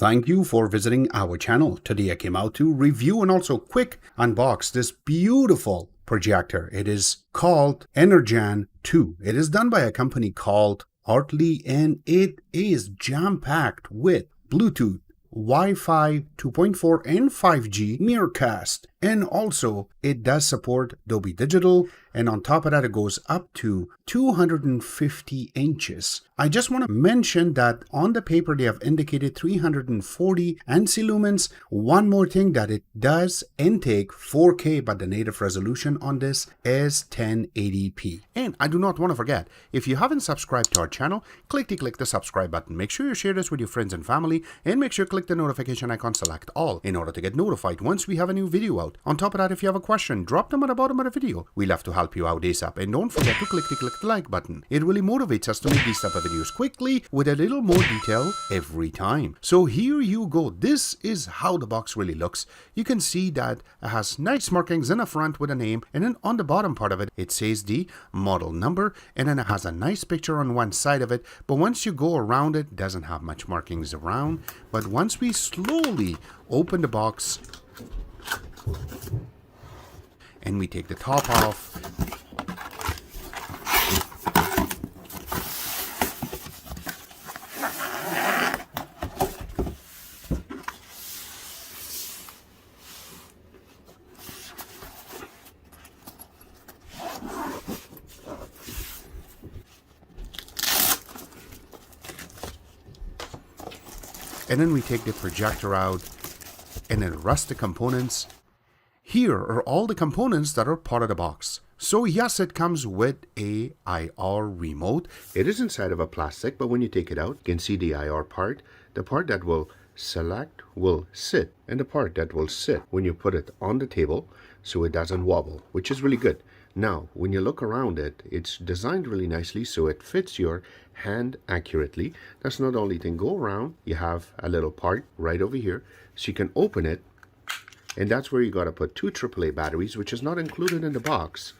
Thank you for visiting our channel. Today I came out to review and also quick unbox this beautiful projector. It is called Energon 2. It is done by a company called Artlii and it is jam-packed with Bluetooth, Wi-Fi 2.4 and 5G Miracast, and also it does support Dolby Digital, and on top of that it goes up to 250 inches. I just want to mention that on the paper they have indicated 340 ANSI lumens. One more thing, that it does intake 4K, but the native resolution on this is 1080p. And I do not want to forget, if you haven't subscribed to our channel, click the subscribe button. Make sure you share this with your friends and family, and make sure you click the notification icon, select all, in order to get notified once we have a new video out. On top of that, if you have a question, drop them at the bottom of the video. We love to help you out ASAP, and don't forget to click the like button. It really motivates us to make these type of videos quickly with a little more detail every time. So here you go. This is how the box really looks. You can see that it has nice markings in the front with a name, and then on the bottom part of it, it says the model number, and then it has a nice picture on one side of it. But once you go around it, doesn't have much markings around. But once we slowly open the box and we take the top off, and then we take the projector out and then rust the components. Here are all the components that are part of the box. So yes, it comes with a IR remote. It is inside of a plastic, but when you take it out, you can see the IR part. The part that will select will sit, and the part that will sit when you put it on the table so it doesn't wobble, which is really good. Now, when you look around it, it's designed really nicely so it fits your hand accurately. That's not the only thing. Go around, you have a little part right over here, so you can open it, and that's where you got to put two AAA batteries, which is not included in the box.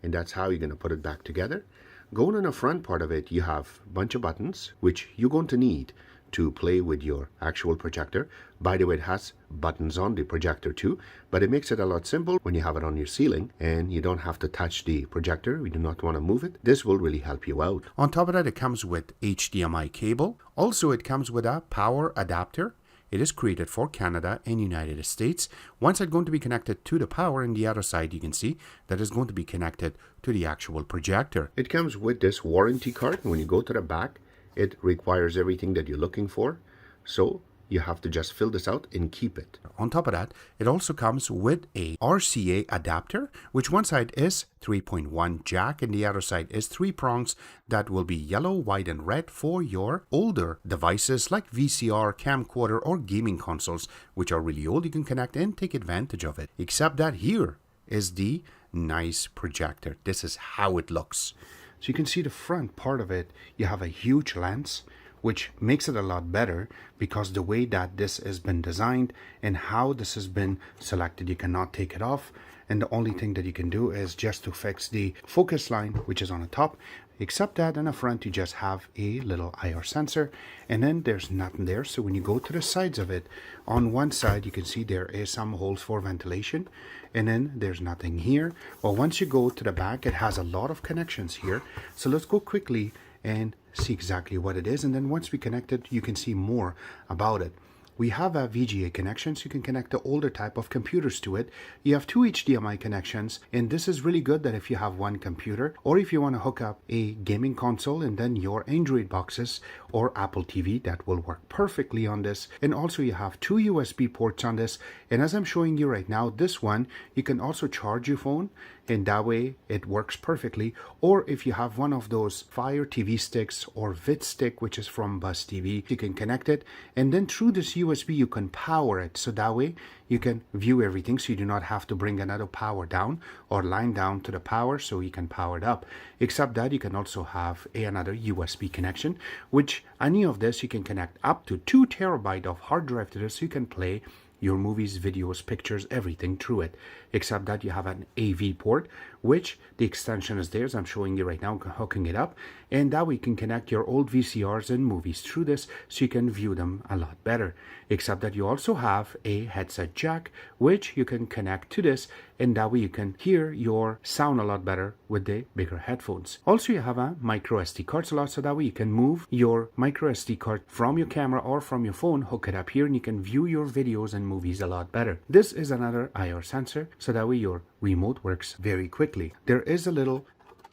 And that's how you're going to put it back together. Going on the front part of it, you have a bunch of buttons, which you're going to need to play with your actual projector. By the way, it has buttons on the projector too, but it makes it a lot simple when you have it on your ceiling and you don't have to touch the projector. We do not want to move it. This will really help you out. On top of that, it comes with HDMI cable. Also, it comes with a power adapter. It is created for Canada and United States. Once it's going to be connected to the power, and the other side you can see that is going to be connected to the actual projector. It comes with this warranty card. When you go to the back, it requires everything that you're looking for. So you have to just fill this out and keep it. On top of that, it also comes with a RCA adapter, which one side is 3.1 jack and the other side is 3 prongs that will be yellow, white, and red for your older devices like VCR, camcorder, or gaming consoles, which are really old. You can connect and take advantage of it. Except that here is the nice projector. This is how it looks. So you can see the front part of it, you have a huge lens, which makes it a lot better because the way that this has been designed and how this has been selected, you cannot take it off. And the only thing that you can do is just to fix the focus line, which is on the top. Except that in the front, you just have a little IR sensor, and then there's nothing there. So when you go to the sides of it, on one side, you can see there is some holes for ventilation, and then there's nothing here. Well, once you go to the back, it has a lot of connections here. So let's go quickly and see exactly what it is. And then once we connect it, you can see more about it. We have a VGA connection, so you can connect the older type of computers to it. You have 2 HDMI connections, and this is really good that if you have one computer, or if you want to hook up a gaming console and then your Android boxes or Apple TV, that will work perfectly on this. And also you have 2 USB ports on this, and as I'm showing you right now, this one, you can also charge your phone, and that way it works perfectly. Or if you have one of those Fire TV sticks or Vid stick, which is from Buzz TV, you can connect it, and then through this USB you can power it, so that way you can view everything, so you do not have to bring another power down or line down to the power, so you can power it up. Except that you can also have another USB connection, which any of this you can connect up to 2 terabyte of hard drive to this, so you can play your movies, videos, pictures, everything through it. Except that you have an AV port, which the extension is there, as I'm showing you right now, hooking it up, and that way you can connect your old VCRs and movies through this so you can view them a lot better. Except that you also have a headset jack, which you can connect to this, and that way you can hear your sound a lot better with the bigger headphones. Also, you have a micro SD card slot, so that way you can move your micro SD card from your camera or from your phone, hook it up here, and you can view your videos and movies a lot better. This is another IR sensor, so that way your remote works very quickly. There is a little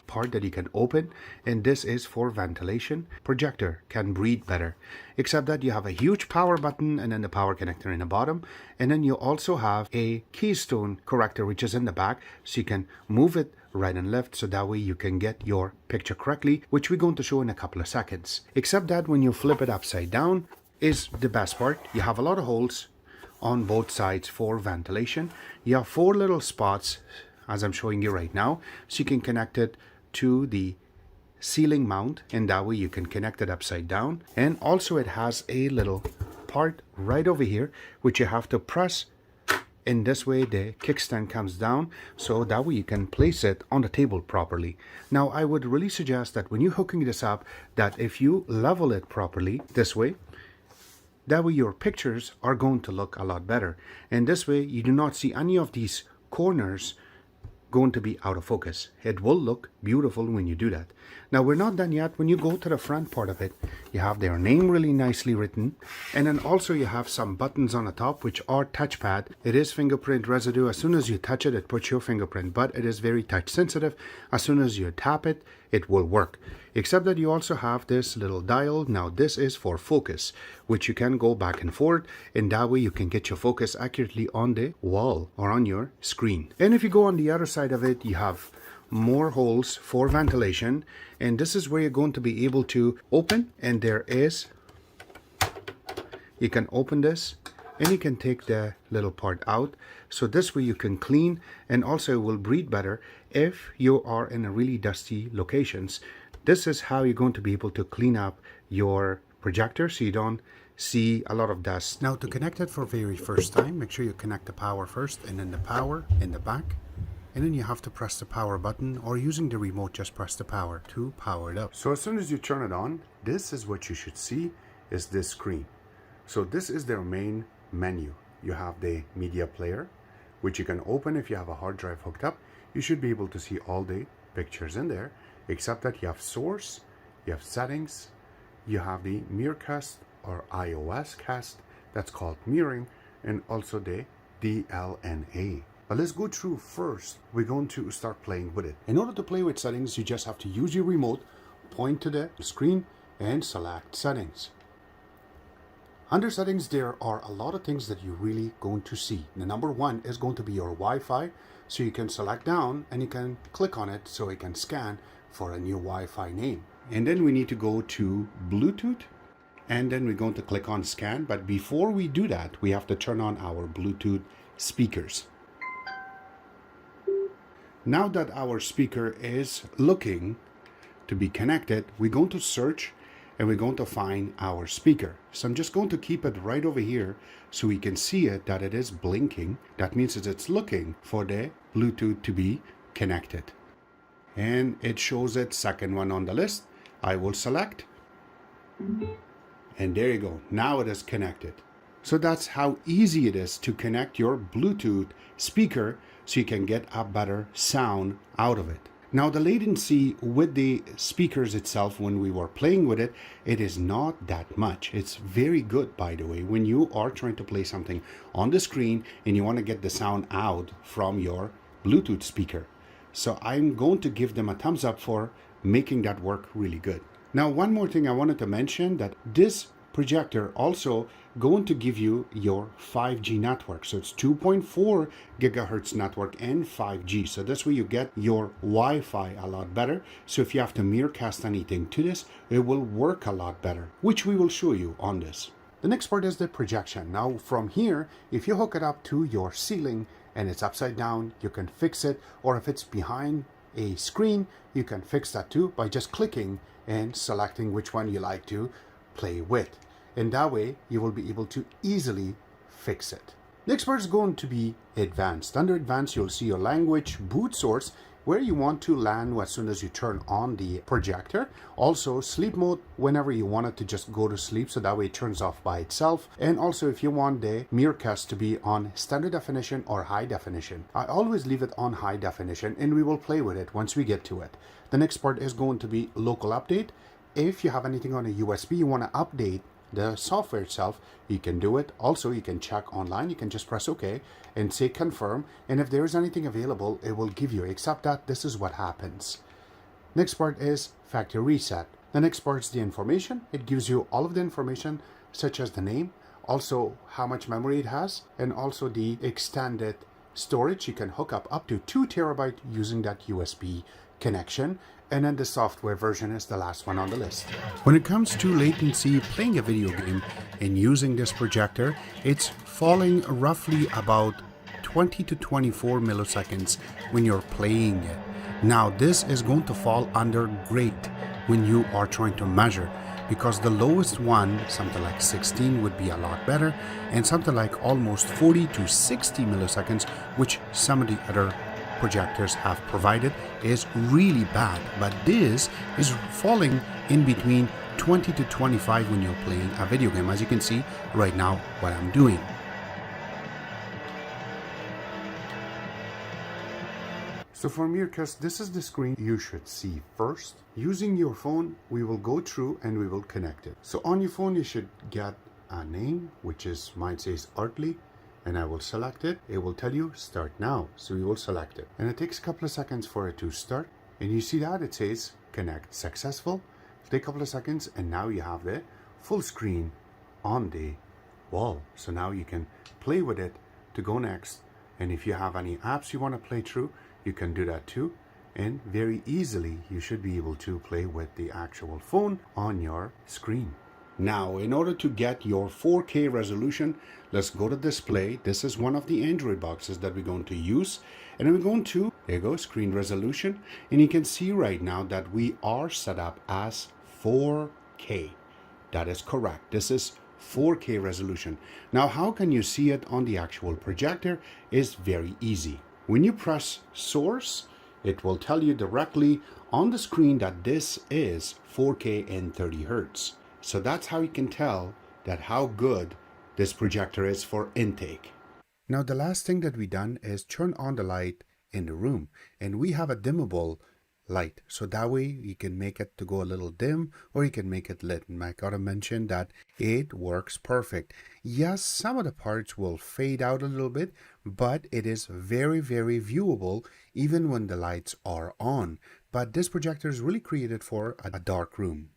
part that you can open, and this is for ventilation. Projector can breathe better, except that you have a huge power button and then the power connector in the bottom, and then you also have a Keystone corrector which is in the back, so you can move it right and left, so that way you can get your picture correctly, which we're going to show in a couple of seconds. Except that when you flip it upside down is the best part. You have a lot of holes on both sides for ventilation. You have 4 little spots, as I'm showing you right now, so you can connect it to the ceiling mount, and that way you can connect it upside down. And also it has a little part right over here which you have to press, in this way the kickstand comes down, so that way you can place it on the table properly. Now I would really suggest that when you're hooking this up, that if you level it properly this way, that way your pictures are going to look a lot better, and this way you do not see any of these corners going to be out of focus. It will look beautiful when you do that. Now we're not done yet. When you go to the front part of it, you have their name really nicely written, and then also you have some buttons on the top which are touchpad. It is fingerprint residue. As soon as you touch it, it puts your fingerprint, but it is very touch sensitive. As soon as you tap it, it will work. Except that you also have this little dial. Now this is for focus, which you can go back and forth, and that way you can get your focus accurately on the wall or on your screen. And if you go on the other side of it, you have more holes for ventilation, and this is where you're going to be able to open, and there is, you can open this and you can take the little part out, so this way you can clean, and also it will breathe better if you are in a really dusty locations. This is how you're going to be able to clean up your projector so you don't see a lot of dust. Now to connect it for very first time, make sure you connect the power first, and then the power in the back, and then you have to press the power button, or using the remote just press the power to power it up. So as soon as you turn it on, this is what you should see, is this screen. So this is their main menu. You have the media player, which you can open if you have a hard drive hooked up. You should be able to see all the pictures in there, except that you have source, you have settings, you have the Miracast or iOS cast, that's called mirroring, and also the DLNA. But let's go through first. We're going to start playing with it. In order to play with settings, you just have to use your remote, point to the screen, and select settings. Under settings, there are a lot of things that you're really going to see. The number one is going to be your Wi-Fi. So you can select down and you can click on it so it can scan for a new Wi-Fi name. And then we need to go to Bluetooth, and then we're going to click on scan. But before we do that, we have to turn on our Bluetooth speakers. Now that our speaker is looking to be connected, we're going to search and we're going to find our speaker. So I'm just going to keep it right over here so we can see it, that it is blinking. That means that it's looking for the Bluetooth to be connected. And it shows it second one on the list. I will select. And there you go. Now it is connected. So that's how easy it is to connect your Bluetooth speaker so you can get a better sound out of it. Now the latency with the speakers itself, when we were playing with it, it is not that much. It's very good, by the way, when you are trying to play something on the screen and you want to get the sound out from your Bluetooth speaker. So I'm going to give them a thumbs up for making that work really good. Now one more thing I wanted to mention, that this projector also going to give you your 5G network. So it's 2.4 gigahertz network and 5G. So this way you get your Wi-Fi a lot better. So if you have to Miracast anything to this, it will work a lot better, which we will show you on this. The next part is the projection. Now from here, if you hook it up to your ceiling and it's upside down, you can fix it. Or if it's behind a screen, you can fix that too by just clicking and selecting which one you like to play with. And that way you will be able to easily fix it. Next part is going to be advanced. Under advanced, you'll see your language, boot source, where you want to land as soon as you turn on the projector. Also sleep mode whenever you want it to just go to sleep, so that way it turns off by itself. And also if you want the Miracast to be on standard definition or high definition, I always leave it on high definition and we will play with it once we get to it. The next part is going to be local update. If you have anything on a USB you want to update the software itself, you can do it. Also you can check online, you can just press OK and say confirm, and if there is anything available it will give you, except that this is what happens. Next part is factory reset. The next part is the information. It gives you all of the information such as the name, also how much memory it has, and also the extended storage. You can hook up to 2 terabyte using that USB connection. And then the software version is the last one on the list. When it comes to latency, playing a video game and using this projector, it's falling roughly about 20 to 24 milliseconds when you're playing it. Now this is going to fall under great when you are trying to measure, because the lowest one, something like 16, would be a lot better, and something like almost 40 to 60 milliseconds, which some of the other projectors have provided, is really bad. But this is falling in between 20 to 25 when you're playing a video game, as you can see right now what I'm doing. So for Miracast, this is the screen you should see first. Using your phone, we will go through and we will connect it. So on your phone you should get a name, which is, mine says Artlii, and I will select it. It will tell you start now, so we will select it, and it takes a couple of seconds for it to start, and you see that it says connect successful. It'll take a couple of seconds, and now you have the full screen on the wall. So now you can play with it to go next, and if you have any apps you want to play through, you can do that too, and very easily you should be able to play with the actual phone on your screen. Now, in order to get your 4K resolution, let's go to display. This is one of the Android boxes that we're going to use. And we're going to, there you go, screen resolution. And you can see right now that we are set up as 4K. That is correct. This is 4K resolution. Now, how can you see it on the actual projector? Is very easy. When you press source, it will tell you directly on the screen that this is 4K and 30 Hertz. So that's how you can tell that how good this projector is for intake. Now the last thing that we done is turn on the light in the room, and we have a dimmable light, so that way you can make it to go a little dim or you can make it lit. And I gotta mention that it works perfect. Yes, some of the parts will fade out a little bit, but it is very viewable even when the lights are on. But this projector is really created for a dark room.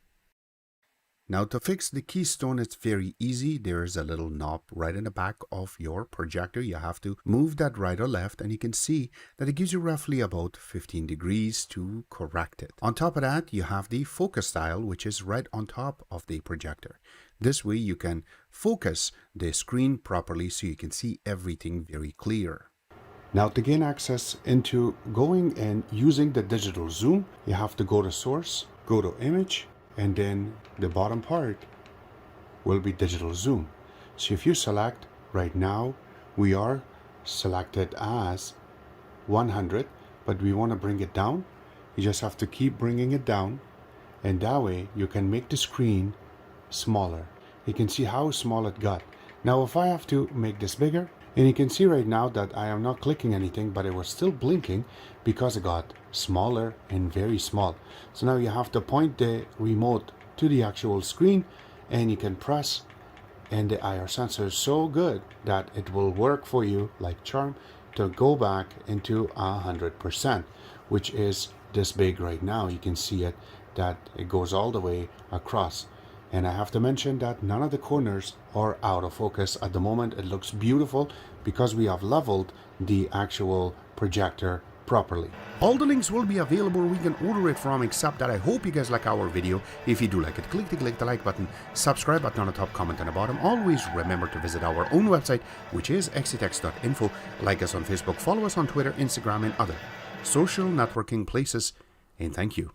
Now to fix the Keystone, it's very easy. There's a little knob right in the back of your projector. You have to move that right or left, and you can see that it gives you roughly about 15 degrees to correct it. On top of that, you have the focus dial, which is right on top of the projector. This way you can focus the screen properly so you can see everything very clear. Now to gain access into going and using the digital zoom, you have to go to source, go to image, and then the bottom part will be digital zoom. So if you select right now, we are selected as 100, but we want to bring it down. You just have to keep bringing it down, and that way you can make the screen smaller. You can see how small it got. Now if I have to make this bigger, and you can see right now that I am not clicking anything, but it was still blinking because it got smaller and very small. So now you have to point the remote to the actual screen, and you can press, and the IR sensor is so good that it will work for you like charm to go back into 100%, which is this big right now. You can see it, that it goes all the way across. And I have to mention that none of the corners are out of focus at the moment. It looks beautiful because we have leveled the actual projector properly. All the links will be available. We can order it from, except that I hope you guys like our video. If you do like it, click the like button, subscribe button on the top, comment on the bottom. Always remember to visit our own website, which is xctex.info. Like us on Facebook, follow us on Twitter, Instagram, and other social networking places. And thank you.